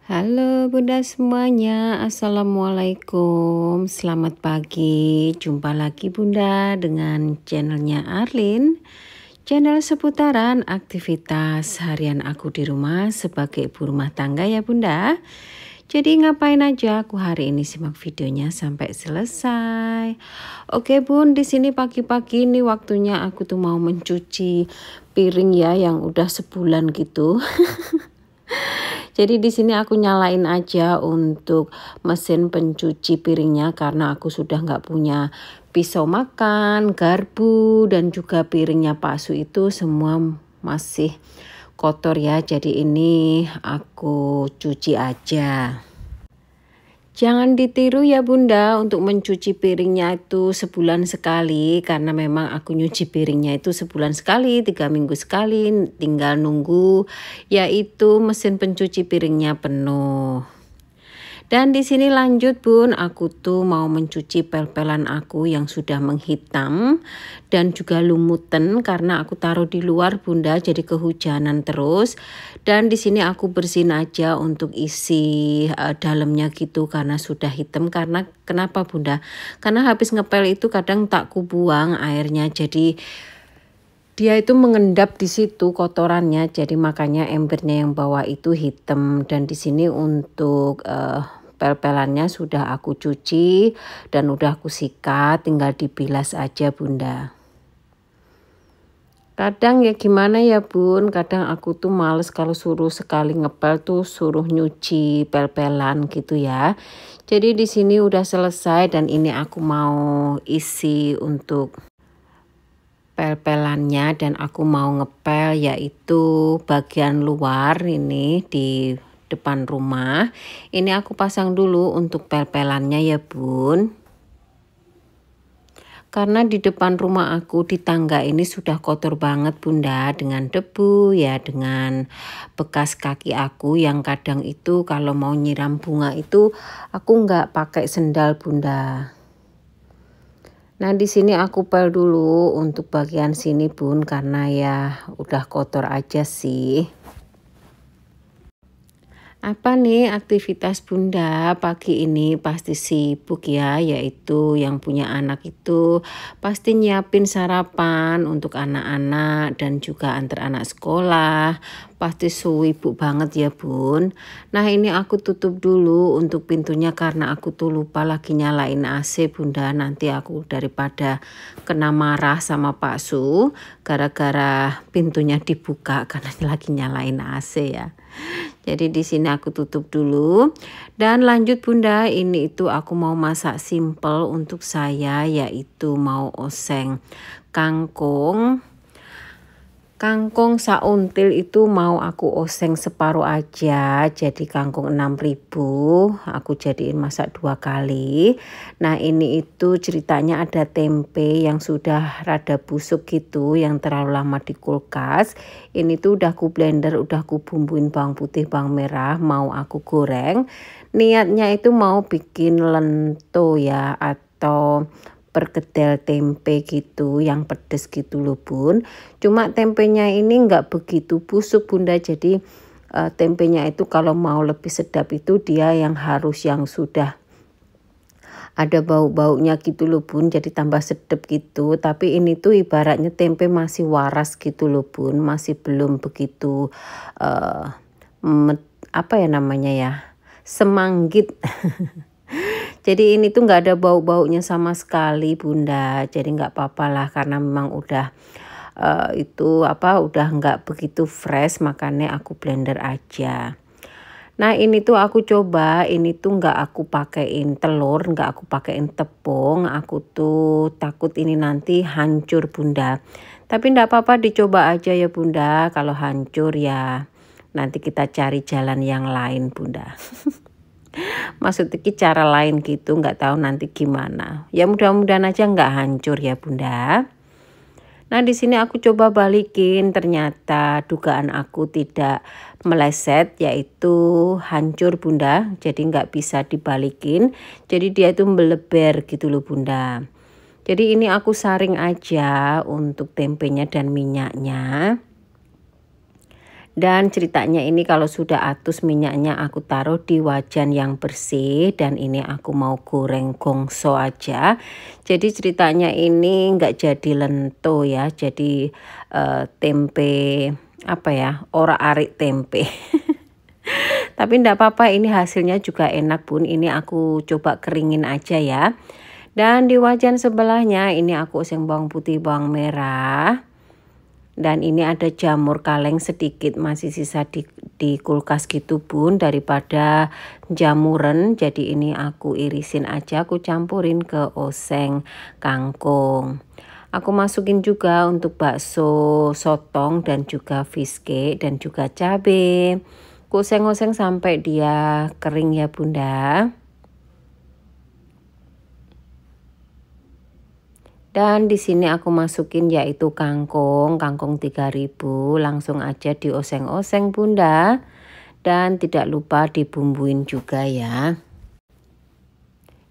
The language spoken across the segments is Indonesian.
Halo Bunda semuanya, Assalamualaikum, selamat pagi. Jumpa lagi Bunda dengan channelnya Arlin, channel seputaran aktivitas harian aku di rumah sebagai ibu rumah tangga ya Bunda. Jadi ngapain aja aku hari ini, simak videonya sampai selesai. Oke Bun, di sini pagi-pagi ini waktunya aku tuh mau mencuci piring ya yang udah sebulan gitu. Jadi di sini aku nyalain aja untuk mesin pencuci piringnya karena aku sudah nggak punya pisau makan, garpu, dan juga piringnya Pak Su itu semua masih kotor ya. Jadi ini aku cuci aja. Jangan ditiru ya Bunda untuk mencuci piringnya itu sebulan sekali, karena memang aku nyuci piringnya itu sebulan sekali, 3 minggu sekali, tinggal nunggu yaitu mesin pencuci piringnya penuh. Dan di sini lanjut Bun, aku tuh mau mencuci pel-pelan aku yang sudah menghitam dan juga lumutan karena aku taruh di luar Bunda, jadi kehujanan terus. Dan di sini aku bersihin aja untuk isi dalamnya gitu karena sudah hitam. Karena kenapa Bunda? Karena habis ngepel itu kadang tak kubuang airnya, jadi dia itu mengendap di situ kotorannya, jadi makanya embernya yang bawah itu hitam. Dan di sini untuk pel-pelannya sudah aku cuci dan udah aku sikat, tinggal dibilas aja Bunda. Kadang ya gimana ya Bun, kadang aku tuh males kalau suruh sekali ngepel tuh suruh nyuci pel-pelan gitu ya. Jadi di sini udah selesai dan ini aku mau isi untuk pel-pelannya dan aku mau ngepel yaitu bagian luar ini di depan rumah. Ini aku pasang dulu untuk pel-pelannya ya Bun. Karena di depan rumah aku di tangga ini sudah kotor banget Bunda, dengan debu ya, dengan bekas kaki aku yang kadang itu kalau mau nyiram bunga itu aku nggak pakai sendal Bunda. Nah di sini aku pel dulu untuk bagian sini Bun, karena ya udah kotor aja sih. Apa nih aktivitas Bunda pagi ini? Pasti sibuk ya, yaitu yang punya anak itu pasti nyiapin sarapan untuk anak-anak dan juga antar anak sekolah. Pasti sibuk banget ya Bun. Nah ini aku tutup dulu untuk pintunya karena aku tuh lupa lagi nyalain AC Bunda. Nanti aku daripada kena marah sama Pak Su gara-gara pintunya dibuka karena lagi nyalain AC ya. Jadi di sini aku tutup dulu dan lanjut Bunda, ini itu aku mau masak simple untuk saya, yaitu mau oseng kangkung. Kangkung sauntil itu mau aku oseng separuh aja, jadi kangkung 6.000 aku jadiin masak 2 kali. Nah ini itu ceritanya ada tempe yang sudah rada busuk gitu, yang terlalu lama di kulkas. Ini tuh udah aku blender, udah aku bumbuin bawang putih, bawang merah, mau aku goreng. Niatnya itu mau bikin lento ya, atau perkedel tempe gitu yang pedes gitu loh Bun. Cuma tempenya ini nggak begitu busuk Bunda, jadi tempenya itu kalau mau lebih sedap itu dia yang harus yang sudah ada bau-baunya gitu loh Bun, jadi tambah sedap gitu. Tapi ini tuh ibaratnya tempe masih waras gitu loh Bun, masih belum begitu apa ya namanya ya, semanggit. Jadi ini tuh nggak ada bau-baunya sama sekali Bunda. Jadi nggak apa-apa lah karena memang udah itu apa, udah nggak begitu fresh, makanya aku blender aja. Nah ini tuh aku coba, ini tuh nggak aku pakein telur, nggak aku pakein tepung. Aku tuh takut ini nanti hancur Bunda. Tapi nggak apa-apa, dicoba aja ya Bunda. Kalau hancur ya nanti kita cari jalan yang lain Bunda. Maksudnya cara lain gitu, nggak tahu nanti gimana. Ya mudah-mudahan aja nggak hancur ya Bunda. Nah di sini aku coba balikin, ternyata dugaan aku tidak meleset, yaitu hancur Bunda. Jadi nggak bisa dibalikin, jadi dia itu melebar gitu loh Bunda. Jadi ini aku saring aja untuk tempenya dan minyaknya. Dan ceritanya ini kalau sudah atus minyaknya aku taruh di wajan yang bersih, dan ini aku mau goreng gongso aja. Jadi ceritanya ini nggak jadi lento ya, jadi tempe apa ya, ora arik tempe. Tapi enggak apa-apa, ini hasilnya juga enak bun. Ini aku coba keringin aja ya. Dan di wajan sebelahnya ini aku oseng bawang putih, bawang merah. Dan ini ada jamur kaleng sedikit masih sisa di kulkas gitu bun, daripada jamuran. Jadi ini aku irisin aja, aku campurin ke oseng kangkung. Aku masukin juga untuk bakso sotong dan juga fish cake dan juga cabai. Oseng-oseng sampai dia kering ya bunda. Dan di sini aku masukin yaitu kangkung 3000, langsung aja dioseng-oseng bunda. Dan tidak lupa dibumbuin juga ya.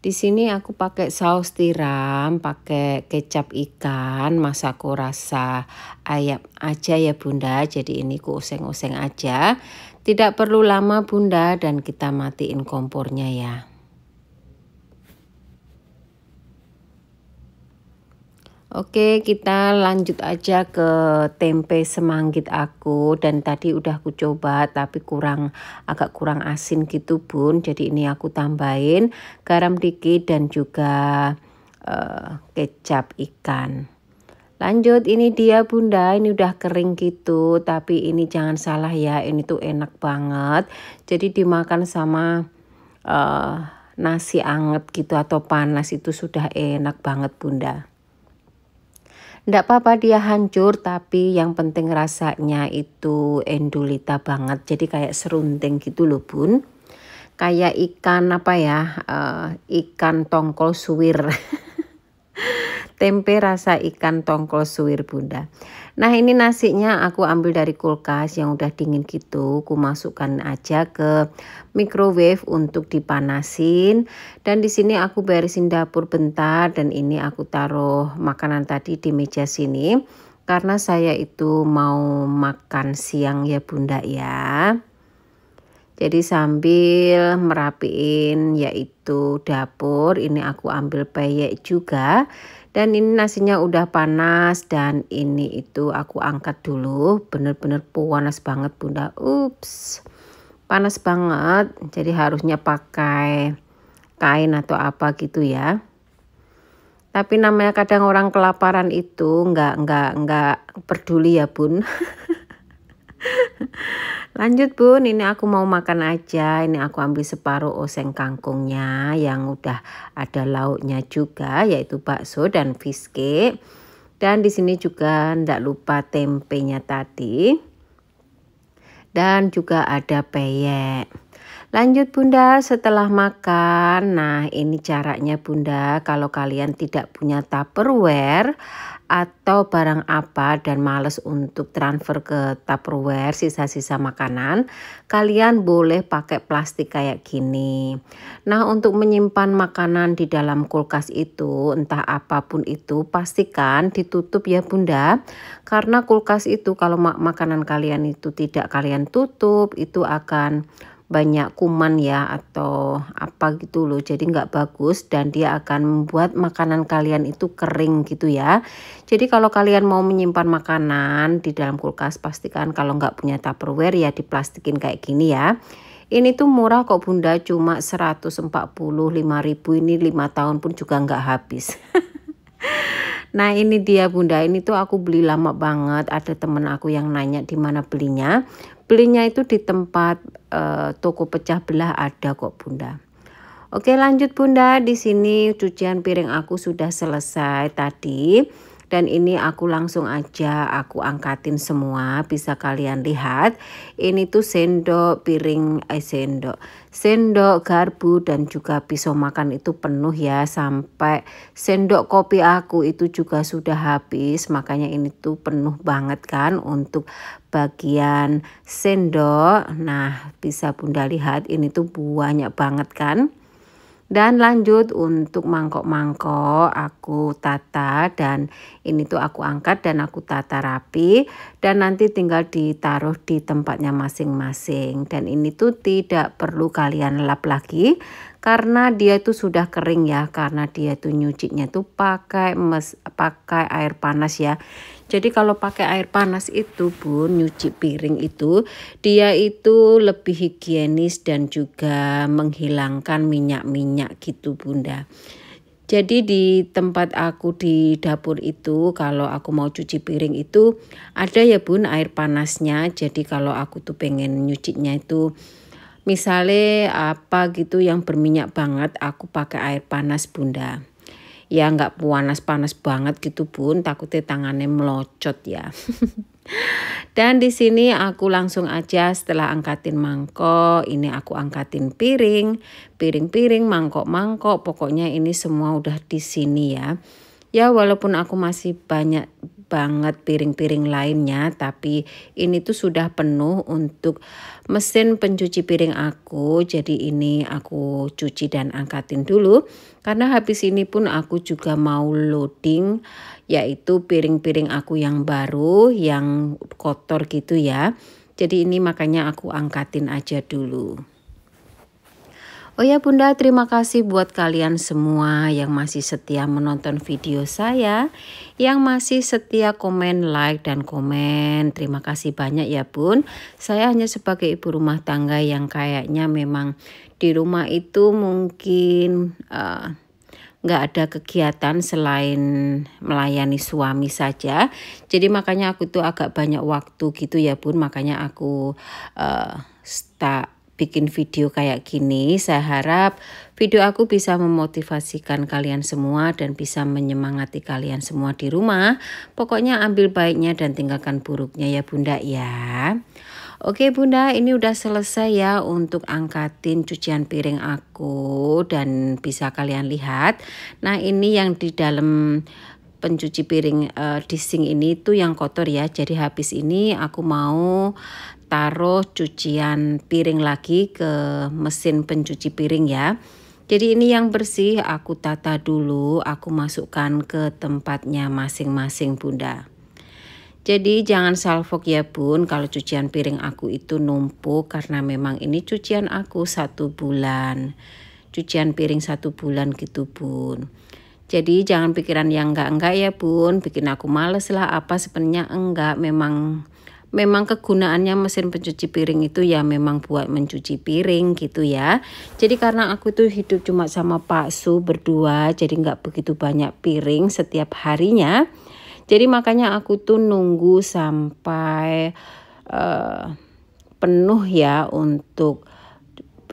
Di sini aku pakai saus tiram, pakai kecap ikan, masako rasa ayam aja ya bunda. Jadi ini ku oseng-oseng aja. Tidak perlu lama bunda, dan kita matiin kompornya ya. Oke, kita lanjut aja ke tempe semanggit aku, dan tadi udah aku coba tapi agak kurang asin gitu bun. Jadi ini aku tambahin garam dikit dan juga kecap ikan. Lanjut, ini dia bunda, ini udah kering gitu, tapi ini jangan salah ya, ini tuh enak banget. Jadi dimakan sama nasi anget gitu atau panas itu sudah enak banget bunda. Nggak apa-apa dia hancur, tapi yang penting rasanya itu endulita banget. Jadi kayak serundeng gitu loh bun. Kayak ikan apa ya, ikan tongkol suwir. Tempe rasa ikan tongkol suwir bunda. Nah ini nasinya aku ambil dari kulkas yang udah dingin gitu. Aku masukkan aja ke microwave untuk dipanasin. Dan di sini aku beresin dapur bentar, dan ini aku taruh makanan tadi di meja sini. Karena saya itu mau makan siang ya bunda ya. Jadi sambil merapiin yaitu dapur, ini aku ambil peyek juga. Dan ini nasinya udah panas, dan ini itu aku angkat dulu. Bener-bener panas banget bunda. Ups, panas banget. Jadi harusnya pakai kain atau apa gitu ya. Tapi namanya kadang orang kelaparan itu nggak peduli ya bun. Lanjut bun, ini aku mau makan aja. Ini aku ambil separuh oseng kangkungnya yang udah ada lauknya juga, yaitu bakso dan fish cake. Dan di sini juga ndak lupa tempenya tadi. Dan juga ada peyek. Lanjut bunda, setelah makan, nah ini caranya bunda, kalau kalian tidak punya Tupperware atau barang apa dan males untuk transfer ke Tupperware sisa-sisa makanan, kalian boleh pakai plastik kayak gini. Nah untuk menyimpan makanan di dalam kulkas itu, entah apapun itu, pastikan ditutup ya bunda. Karena kulkas itu kalau makanan kalian itu tidak kalian tutup, itu akan banyak kuman ya atau apa gitu loh, jadi nggak bagus dan dia akan membuat makanan kalian itu kering gitu ya. Jadi kalau kalian mau menyimpan makanan di dalam kulkas, pastikan kalau nggak punya Tupperware ya diplastikin kayak gini ya. Ini tuh murah kok bunda, cuma 145.000, ini 5 tahun pun juga nggak habis. Nah ini dia bunda, ini tuh aku beli lama banget. Ada temen aku yang nanya di mana belinya. Belinya itu di tempat toko pecah belah ada kok bunda. Oke lanjut bunda, di sini cucian piring aku sudah selesai tadi. Dan ini aku langsung aja aku angkatin semua, bisa kalian lihat. Ini tuh sendok, sendok, garpu dan juga pisau makan itu penuh ya. Sampai sendok kopi aku itu juga sudah habis. Makanya ini tuh penuh banget kan untuk bagian sendok. Nah bisa bunda lihat ini tuh banyak banget kan. Dan lanjut untuk mangkok-mangkok aku tata, dan ini tuh aku angkat dan aku tata rapi, dan nanti tinggal ditaruh di tempatnya masing-masing. Dan ini tuh tidak perlu kalian lap lagi karena dia tuh sudah kering ya, karena dia tuh nyucinya tuh pakai air panas ya. Jadi kalau pakai air panas itu Bun, nyuci piring itu dia itu lebih higienis dan juga menghilangkan minyak-minyak gitu Bunda. Jadi di tempat aku di dapur itu kalau aku mau cuci piring itu ada ya Bun air panasnya. Jadi kalau aku tuh pengen nyucinya itu misalnya apa gitu yang berminyak banget, aku pakai air panas Bunda. Ya nggak panas-panas banget gitu Bun, takutnya tangannya melocot ya. Dan di sini aku langsung aja setelah angkatin mangkok, ini aku angkatin piring-piring, mangkok-mangkok, pokoknya ini semua udah di sini ya. Ya walaupun aku masih banyak banget piring-piring lainnya, tapi ini tuh sudah penuh untuk mesin pencuci piring aku. Jadi ini aku cuci dan angkatin dulu. Karena habis ini pun aku juga mau loading, yaitu piring-piring aku yang baru, yang kotor gitu ya. Jadi ini makanya aku angkatin aja dulu. Oh ya Bunda, terima kasih buat kalian semua yang masih setia menonton video saya, yang masih setia komen, like, dan komen. Terima kasih banyak ya Bun. Saya hanya sebagai ibu rumah tangga yang kayaknya memang di rumah itu mungkin nggak ada kegiatan selain melayani suami saja. Jadi makanya aku tuh agak banyak waktu gitu ya Bun. Makanya aku bikin video kayak gini. Saya harap video aku bisa memotivasikan kalian semua dan bisa menyemangati kalian semua di rumah. Pokoknya ambil baiknya dan tinggalkan buruknya ya Bunda ya. Oke Bunda, ini udah selesai ya untuk angkatin cucian piring aku dan bisa kalian lihat. Nah ini yang di dalam pencuci piring di sink ini tuh yang kotor ya. Jadi habis ini aku mau taruh cucian piring lagi ke mesin pencuci piring ya. Jadi ini yang bersih aku tata dulu, aku masukkan ke tempatnya masing-masing Bunda. Jadi jangan salfok ya Bun kalau cucian piring aku itu numpuk, karena memang ini cucian aku 1 bulan. Cucian piring 1 bulan gitu Bun. Jadi jangan pikiran yang enggak ya Bun, bikin aku males lah apa, sebenarnya enggak, memang kegunaannya mesin pencuci piring itu ya memang buat mencuci piring gitu ya. Jadi karena aku tuh hidup cuma sama Pak Su berdua, jadi nggak begitu banyak piring setiap harinya. Jadi makanya aku tuh nunggu sampai penuh ya untuk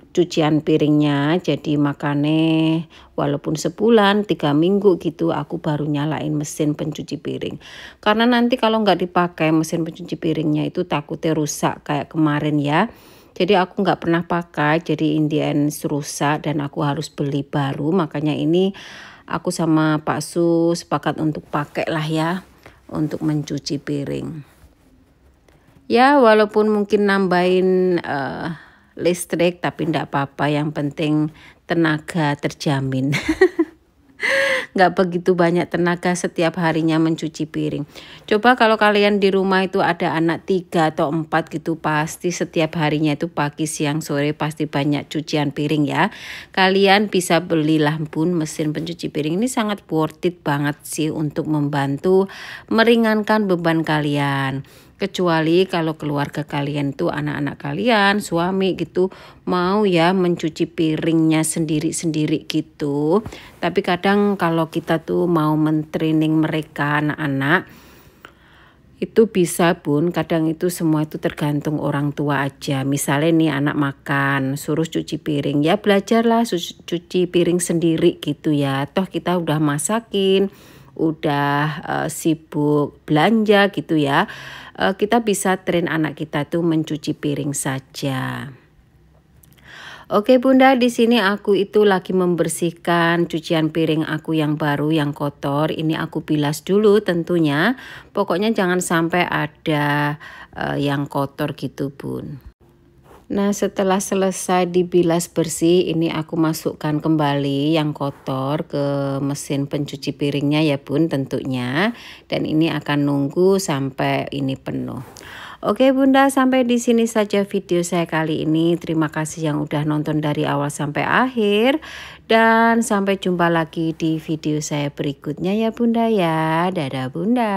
cucian piringnya. Jadi makanya walaupun sebulan 3 minggu gitu aku baru nyalain mesin pencuci piring, karena nanti kalau nggak dipakai mesin pencuci piringnya itu takutnya rusak kayak kemarin ya. Jadi aku nggak pernah pakai, jadi in the end rusak dan aku harus beli baru. Makanya ini aku sama Pak Su sepakat untuk pakai lah ya untuk mencuci piring. Ya walaupun mungkin nambahin listrik tapi enggak apa-apa, yang penting tenaga terjamin. Nggak begitu banyak tenaga setiap harinya mencuci piring. Coba kalau kalian di rumah itu ada anak 3 atau 4 gitu, pasti setiap harinya itu pagi, siang, sore pasti banyak cucian piring ya. Kalian bisa belilah Bun mesin pencuci piring, ini sangat worth it banget sih untuk membantu meringankan beban kalian. Kecuali kalau keluarga kalian tuh anak-anak kalian, suami gitu mau ya mencuci piringnya sendiri-sendiri gitu. Tapi kadang kalau kita tuh mau mentraining mereka anak-anak itu bisa Bun, kadang itu semua itu tergantung orang tua aja. Misalnya nih anak makan, suruh cuci piring, ya belajarlah cuci piring sendiri gitu ya. Toh kita udah masakin, udah sibuk belanja gitu ya. Kita bisa train anak kita tuh mencuci piring saja. Oke Bunda, di sini aku itu lagi membersihkan cucian piring aku yang baru, yang kotor. Ini aku bilas dulu tentunya. Pokoknya jangan sampai ada yang kotor gitu Bun. Nah, setelah selesai dibilas bersih, ini aku masukkan kembali yang kotor ke mesin pencuci piringnya ya Bun tentunya. Dan ini akan nunggu sampai ini penuh. Oke Bunda, sampai di sini saja video saya kali ini. Terima kasih yang udah nonton dari awal sampai akhir. Dan sampai jumpa lagi di video saya berikutnya ya Bunda ya. Dadah Bunda.